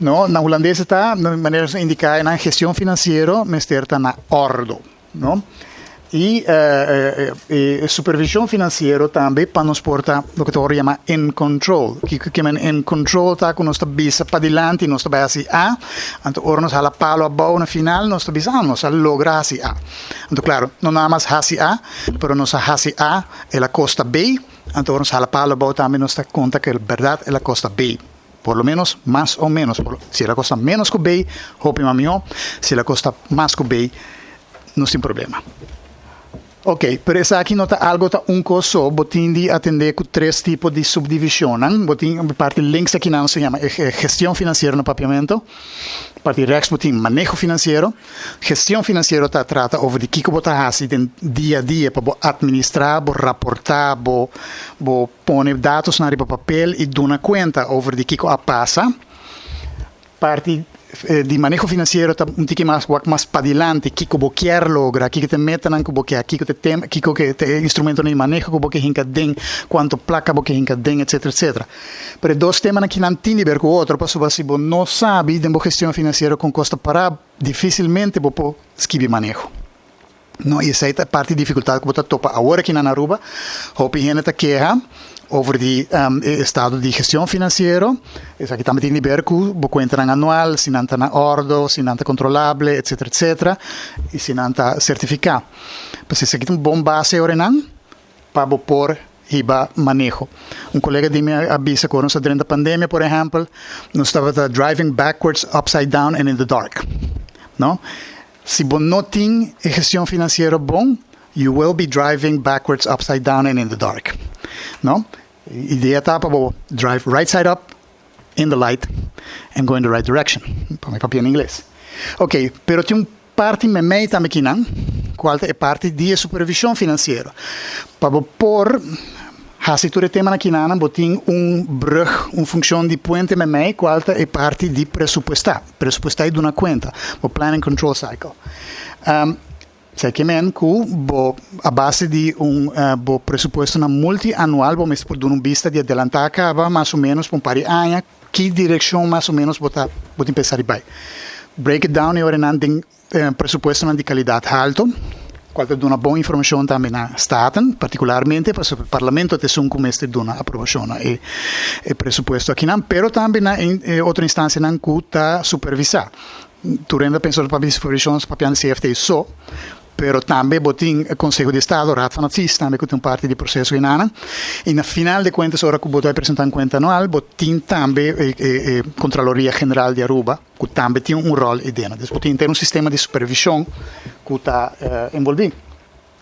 no? Na holandês está, de maneira de indicar, na gestão financeira, mas está na ordo, no? E supervisão financeira também para nos portar o que tu chama in control. Que in control está com nossa bisa para diante, nossa base A, então ora nos hala palo a boa na final, nossa bisa nos logra hasi A. Então claro, não nada mais hasi A, pero nossa hasi A é a costa B, então nos hala palo a boa também nos dá conta que a verdade é a costa B. Por lo menos, más o menos. Se ela costa menos que B, hopim a melhor. Se ela costa mais que B, não tem problema. Ok, pero essa aqui nota algo tá coso, botin de atender com 3 tipos de subdivisão. Botin parte links aqui não se chama gestão financeira no papiamento. Parte rechts botin manejo financeiro. Gestão financeira tá trata over de que bota hasi den dia a dia para administrar, para raportar, para pôr dados na papel e dar uma conta over de que passa. Parte di manejo finanziario un tic mas padilante kiko bokier logra kiko te metan anche bokia kiko che te instrumento di manejo ko bokia hinka den quanto placa bokia hinka den eccetera per dos temas que não tini per outro passo passivo não sabe de gestão financeira com costa para dificilmente bo skibi manejo. No, e essa é a parte de dificuldade que você topa agora aqui na Aruba. Hope gente está queja over die estado de gestão financeira. Isso aqui também tem liberco, bo conta anual, se não está na ordo, se não está controlável, etc. E se não está certificado. Mas isso aqui tem bom base agora para pôr riba manejo. Um colega de mim avisa que durante a pandemia, por exemplo, nós estávamos driving backwards, upside down and in the dark. No? Se você não tem gestão financeira bom, you will be driving backwards, upside down and in the dark. No? A ideia está para drive right side up in the light and go in the right direction. Para meu papel em inglês. Ok, pero tem parte também aqui não, qual é parte de supervisão financeira. Para pôr se tu tema aqui não, botin brug, função de puente memei, qual é parte de pressupostar de uma conta, o planning control cycle. Sei que a base de pressuposto na multianual, vamos por dar vista de adelantar acaba mais ou menos por pari anha, que direção mais ou menos botar pensar e vai. Break it down e ora não tem pressuposto de qualidade alto. Qual é uma boa informação também na Staten, particularmente para o Parlamento ter um começo de uma aprovação e pressuposto aqui não, pero também na outra instância não custa supervisar. Tu renda pensou para supervisões para o CFT só, pero também botin Conselho de Estado, Raad van Advies, também que tem parte do processo em Ana. E na final de contas, ora que botou apresentar conta anual, botin também Contraloria General de Aruba, que também tem rol aí dentro. Depois botin ter sistema de supervisão que está envolvido.